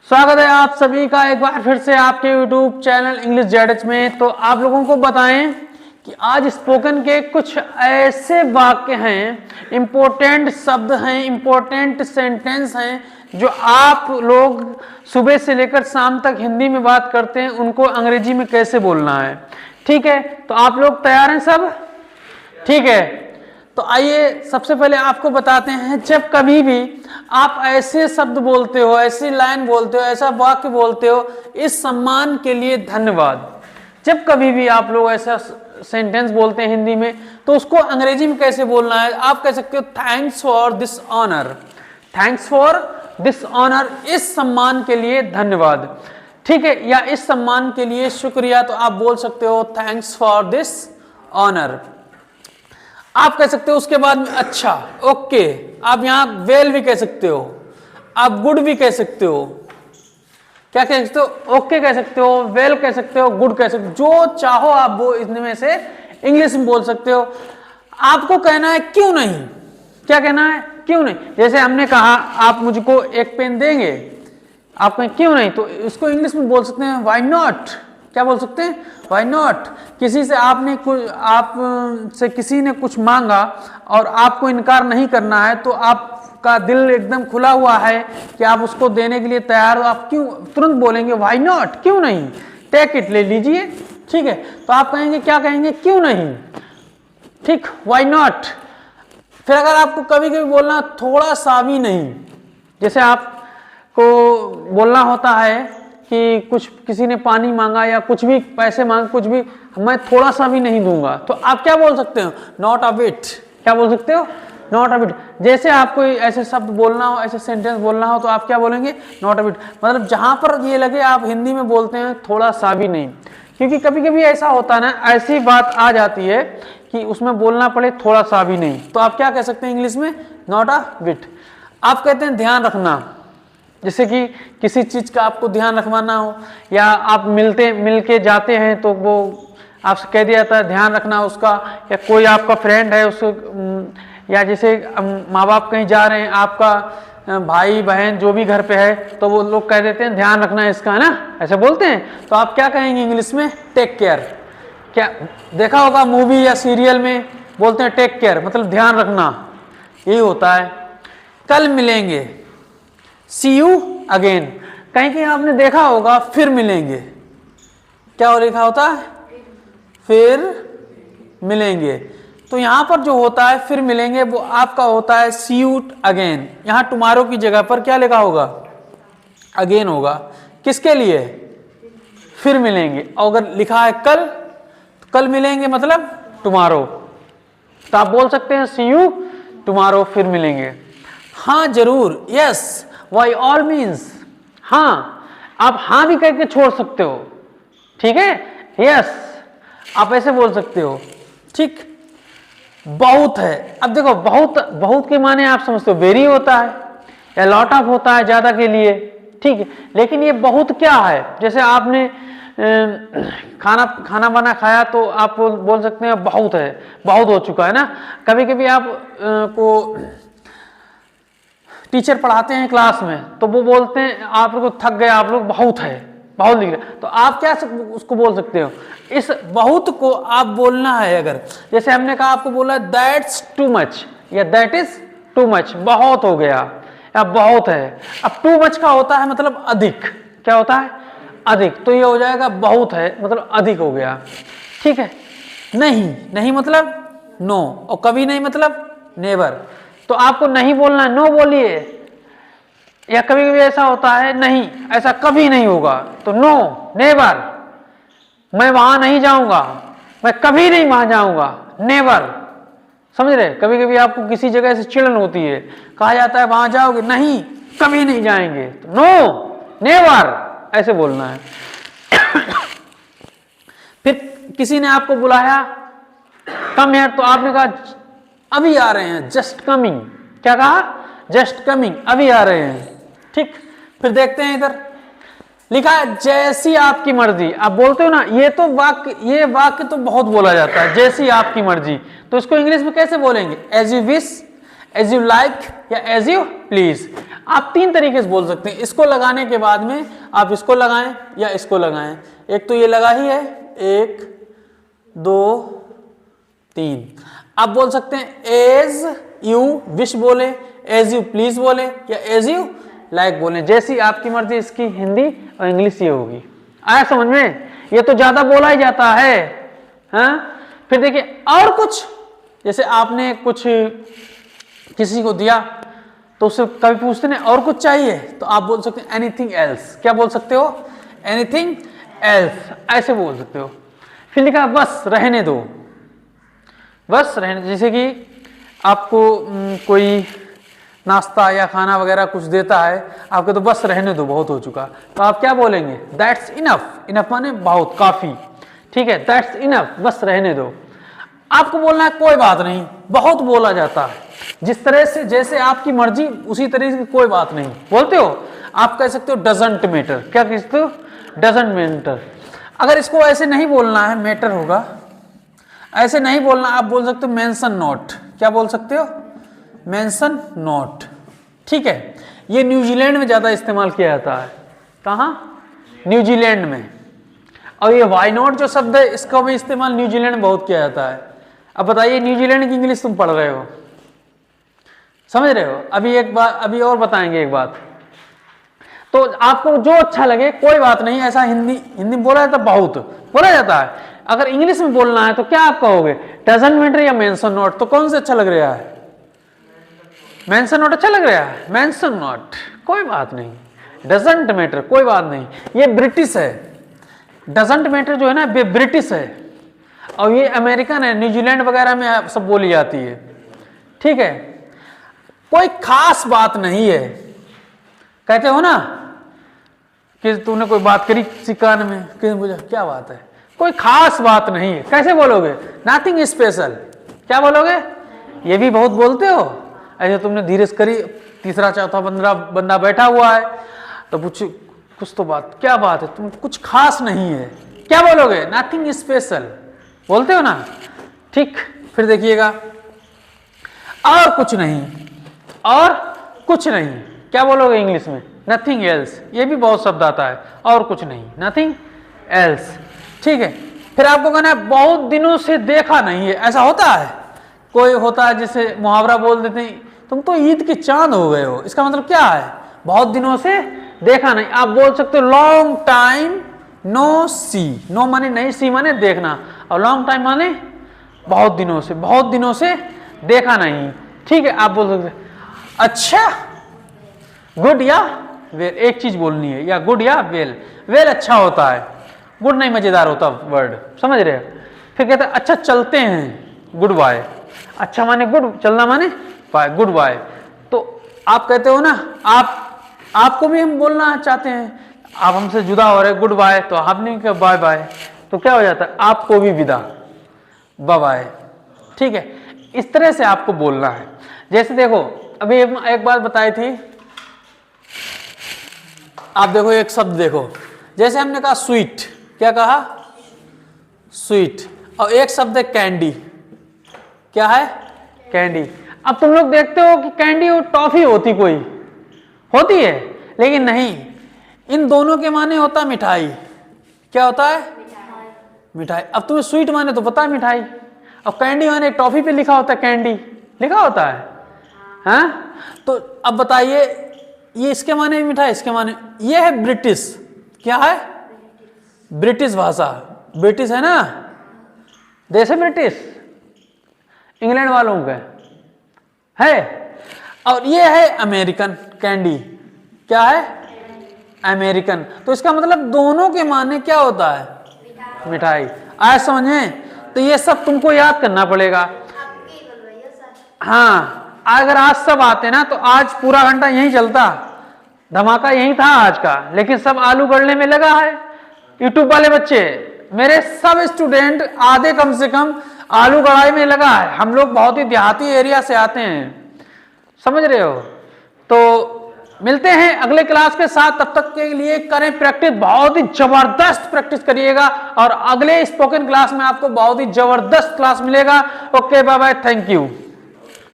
स्वागत है आप सभी का एक बार फिर से आपके YouTube चैनल इंग्लिश जेडएच में। तो आप लोगों को बताएं कि आज स्पोकन के कुछ ऐसे वाक्य हैं, इम्पोर्टेंट शब्द हैं, इम्पोर्टेंट सेंटेंस हैं जो आप लोग सुबह से लेकर शाम तक हिंदी में बात करते हैं, उनको अंग्रेजी में कैसे बोलना है। ठीक है, तो आप लोग तैयार हैं सब? ठीक है, तो आइए सबसे पहले आपको बताते हैं, जब कभी भी आप ऐसे शब्द बोलते हो, ऐसी लाइन बोलते हो, ऐसा वाक्य बोलते हो, इस सम्मान के लिए धन्यवाद, जब कभी भी आप लोग ऐसा सेंटेंस बोलते हैं हिंदी में, तो उसको अंग्रेजी में कैसे बोलना है? आप कह सकते हो thanks for this honour, thanks for this honour, इस सम्मान के लिए धन्यवाद। ठीक है, या इस सम्मान के लिए शुक्रिया, तो आप बोल सकते हो थैंक्स फॉर दिस ऑनर। आप कह सकते हो उसके बाद में अच्छा, ओके, आप यहां वेल भी कह सकते हो, आप गुड भी कह सकते हो, क्या कह सकते हो? ओके कह सकते हो, वेल कह सकते हो, गुड कह सकते हो, जो चाहो आप वो इनमें से इंग्लिश में बोल सकते हो। आपको कहना है क्यों नहीं, क्या कहना है? क्यों नहीं। जैसे हमने कहा आप मुझको एक पेन देंगे, आप कहें क्यों नहीं, तो इसको इंग्लिश में बोल सकते हैं व्हाई नॉट। क्या बोल सकते हैं? Why not. किसी से आपसे किसी ने कुछ मांगा और आपको इनकार नहीं करना है, तो आपका दिल एकदम खुला हुआ है कि आप उसको देने के लिए तैयार हो, आप क्यों तुरंत बोलेंगे व्हाई नॉट, क्यों नहीं, टेक इट, ले लीजिए। ठीक है, तो आप कहेंगे, क्या कहेंगे? क्यों नहीं। ठीक, व्हाई नॉट। फिर अगर आपको कभी कभी बोलना थोड़ा सा भी नहीं, जैसे आपको बोलना होता है कि कुछ किसी ने पानी मांगा या कुछ भी पैसे मांग, कुछ भी, मैं थोड़ा सा भी नहीं दूंगा, तो आप क्या बोल सकते हो? Not a bit. क्या बोल सकते हो? Not a bit. जैसे आपको ऐसे शब्द बोलना हो, ऐसे सेंटेंस बोलना हो, तो आप क्या बोलेंगे? Not a bit. मतलब जहां पर ये लगे आप हिंदी में बोलते हैं थोड़ा सा भी नहीं, क्योंकि कभी कभी ऐसा होता है ना, ऐसी बात आ जाती है कि उसमें बोलना पड़े थोड़ा सा भी नहीं, तो आप क्या कह सकते हैं इंग्लिश में? Not a bit. आप कहते हैं ध्यान रखना, जैसे कि किसी चीज का आपको ध्यान रखवाना हो, या आप मिलके जाते हैं तो वो आपसे कह दिया जाता है ध्यान रखना उसका, या कोई आपका फ्रेंड है उसको, या जैसे माँ बाप कहीं जा रहे हैं, आपका भाई बहन जो भी घर पे है, तो वो लोग कह देते हैं ध्यान रखना है इसका, है ना, ऐसे बोलते हैं। तो आप क्या कहेंगे इंग्लिश में? Take care. क्या देखा होगा मूवी या सीरियल में बोलते हैं टेक केयर, मतलब ध्यान रखना, यही होता है। कल मिलेंगे, सी यू अगेन। कहीं कहीं आपने देखा होगा फिर मिलेंगे, क्या हो लिखा होता है? फिर मिलेंगे। तो यहां पर जो होता है फिर मिलेंगे, वो आपका होता है सी यू अगेन। यहां टुमारो की जगह पर क्या लिखा होगा? अगेन होगा। किसके लिए? फिर मिलेंगे। और अगर लिखा है कल, तो कल मिलेंगे मतलब टुमारो, तो आप बोल सकते हैं सी यू टुमारो, फिर मिलेंगे। हाँ जरूर, यस, वाई ऑल मीन्स, हाँ, आप हाँ भी करके छोड़ सकते हो। ठीक है, यस, आप ऐसे बोल सकते हो। ठीक, बहुत है। अब देखो बहुत के माने आप समझते हो वेरी होता है, या लॉट ऑफ होता है ज्यादा के लिए। ठीक है, लेकिन ये बहुत क्या है? जैसे आपने खाना बना खाया, तो आप बोल सकते हैं बहुत है, बहुत हो चुका है ना। कभी कभी आप को टीचर पढ़ाते हैं क्लास में, तो वो बोलते हैं आप लोग थक गए, आप लोग बहुत है, बहुत लिख रहे, तो आप क्या उसको बोल सकते हो? इस बहुत को आप बोलना है। अगर जैसे हमने कहा, आपको बोला दैट्स टू मच, या दैट इज टू मच, बहुत हो गया, या बहुत है। अब टू मच का होता है मतलब अधिक, क्या होता है? अधिक। तो ये हो जाएगा बहुत है मतलब अधिक हो गया। ठीक है, नहीं मतलब नो, और कभी नहीं मतलब नेवर। तो आपको नहीं बोलना, नो बोलिए। या कभी कभी ऐसा होता है नहीं, ऐसा कभी नहीं होगा, तो नो, नेवर, मैं वहां नहीं जाऊंगा, मैं कभी नहीं वहां जाऊंगा, नेवर। समझ रहे? कभी कभी आपको किसी जगह से चिड़न होती है, कहा जाता है वहां जाओगे, नहीं, कभी नहीं जाएंगे, तो नो, नेवर, ऐसे बोलना है। फिर किसी ने आपको बुलाया कम यार, तो आपने कहा अभी आ रहे हैं, जस्ट कमिंग। क्या कहा? जस्ट कमिंग, अभी आ रहे हैं। ठीक, फिर देखते हैं इधर लिखा है जैसी आपकी मर्जी। आप बोलते हो ना, ये वाक्य तो बहुत बोला जाता है, जैसी आपकी मर्जी। तो इसको इंग्लिश में कैसे बोलेंगे? As you wish, as you like, या एज यू प्लीज। आप तीन तरीके से बोल सकते हैं, इसको लगाने के बाद में आप इसको लगाएं या इसको लगाएं। एक तो ये लगा ही है, 1 2 3। आप बोल सकते हैं एज यू विश बोले, एज यू प्लीज बोले या एज यू लाइक बोले, जैसी आपकी मर्जी। इसकी हिंदी और इंग्लिश ये होगी। आया समझ में? ये तो ज्यादा बोला ही जाता है। हाँ, फिर देखिए और कुछ, जैसे आपने कुछ किसी को दिया तो उससे कभी पूछते नहीं और कुछ चाहिए, तो आप बोल सकते हैं एनीथिंग एल्स। क्या बोल सकते हो? एनीथिंग एल्स, ऐसे बोल सकते हो। फिर लिखा बस रहने दो, बस रहने। जैसे कि आपको कोई नाश्ता या खाना वगैरह कुछ देता है, आपको तो बस रहने दो, बहुत हो चुका, तो आप क्या बोलेंगे? That's enough. इनफ माने बहुत, काफी, ठीक है, दैट्स इनफ, बस रहने दो। आपको बोलना है कोई बात नहीं, बहुत बोला जाता है, जिस तरह से जैसे आपकी मर्जी उसी तरह से कोई बात नहीं बोलते हो। आप कह सकते हो डजंट मैटर। क्या कह सकते हो? Doesn't matter. अगर इसको ऐसे नहीं बोलना है, मैटर होगा, ऐसे नहीं बोलना, आप बोल सकते हो मेंशन नॉट। क्या बोल सकते हो? मेंशन नॉट, ठीक है। ये न्यूजीलैंड में ज्यादा इस्तेमाल किया जाता है। कहाँ? न्यूजीलैंड में। और ये वाई नॉट जो शब्द है, इसका भी इस्तेमाल न्यूजीलैंड में बहुत किया जाता है। अब बताइए न्यूजीलैंड की इंग्लिश तुम पढ़ रहे हो, समझ रहे हो? अभी एक बात, अभी और बताएंगे एक बात, तो आपको जो अच्छा लगे कोई बात नहीं। ऐसा हिंदी बोला जाता, बहुत बोला जाता है। अगर इंग्लिश में बोलना है तो क्या आप कहोगे? डजंट मैटर या मेंशन नॉट? तो कौन से अच्छा लग रहा है? मेंशन नॉट अच्छा लग रहा है। मेंशन नॉट कोई बात नहीं, डजंट मैटर कोई बात नहीं। ये ब्रिटिश है, डजंट मैटर जो है ना, ब्रिटिश है, और ये अमेरिकन है, न्यूजीलैंड वगैरह में सब बोली जाती है, ठीक है। कोई खास बात नहीं है। कहते हो ना कि तूने कोई बात करी किसी कान में, किसी बोला क्या बात है, कोई खास बात नहीं है, कैसे बोलोगे? Nothing special. क्या बोलोगे? ये भी बहुत बोलते हो। ऐसे तुमने धीरे से करी, तीसरा चौथा बंदा बैठा हुआ है, तो पूछ कुछ तो बात, क्या बात है, तुम कुछ खास नहीं है, क्या बोलोगे? नथिंग स्पेशल बोलते हो ना, ठीक। फिर देखिएगा और कुछ नहीं, और कुछ नहीं, क्या बोलोगे इंग्लिश में? Nothing else. ये भी बहुत शब्द आता है, और कुछ नहीं, नथिंग एल्स, ठीक है। फिर आपको कहना है बहुत दिनों से देखा नहीं है। ऐसा होता है, कोई होता है जिसे मुहावरा बोल देते हैं, तुम तो ईद के चांद हो गए हो। इसका मतलब क्या है? बहुत दिनों से देखा नहीं। आप बोल सकते हो लॉन्ग टाइम नो सी। नो माने नहीं, सी माने देखना, और लॉन्ग टाइम माने बहुत दिनों से, बहुत दिनों से देखा नहीं, ठीक है। आप बोल सकते अच्छा, गुड या वेल, एक चीज बोलनी है, या गुड या वेल। वेल अच्छा होता है, गुड नहीं मजेदार होता वर्ड, समझ रहे हो? फिर कहते हैं अच्छा चलते हैं, गुड बाय। अच्छा माने गुड, चलना माने बाय, गुड बाय। तो आप कहते हो ना, आपको भी हम बोलना चाहते हैं, आप हमसे जुदा हो रहे, गुड बाय, तो आपने कहा बाय बाय, तो क्या हो जाता है? आपको भी विदा, बाय बाय, ठीक है। इस तरह से आपको बोलना है। जैसे देखो अभी एक बात बताई थी, आप देखो एक शब्द देखो, जैसे हमने कहा स्वीट, क्या कहा? स्वीट। और एक शब्द है कैंडी, क्या है? कैंडी। अब तुम लोग देखते हो कि कैंडी और टॉफी होती कोई होती है, लेकिन नहीं, इन दोनों के माने होता है मिठाई। क्या होता है? मिठाई। अब तुम्हें स्वीट माने तो पता है मिठाई, और कैंडी माने टॉफी पे लिखा होता है कैंडी, लिखा होता है, हाँ? तो अब बताइए, ये इसके माने मिठाई, इसके माने, ये है ब्रिटिश। क्या है? ब्रिटिश भाषा। ब्रिटिश है ना, देश है ब्रिटिश, इंग्लैंड वालों का है। और ये है अमेरिकन कैंडी। क्या है? अमेरिकन। तो इसका मतलब दोनों के माने क्या होता है? मिठाई। आज समझे? तो ये सब तुमको याद करना पड़ेगा। हाँ, अगर आज सब आते ना तो आज पूरा घंटा यही चलता, धमाका यही था आज का, लेकिन सब आलू गड़ने में लगा है। यूट्यूब वाले बच्चे, मेरे सब स्टूडेंट आधे कम से कम आलू गड़ाई में लगा है। हम लोग बहुत ही देहाती एरिया से आते हैं, समझ रहे हो? तो मिलते हैं अगले क्लास के साथ, तब तक के लिए करें प्रैक्टिस, बहुत ही जबरदस्त प्रैक्टिस करिएगा, और अगले स्पोकन क्लास में आपको बहुत ही जबरदस्त क्लास मिलेगा। Okay, bye bye, thank you.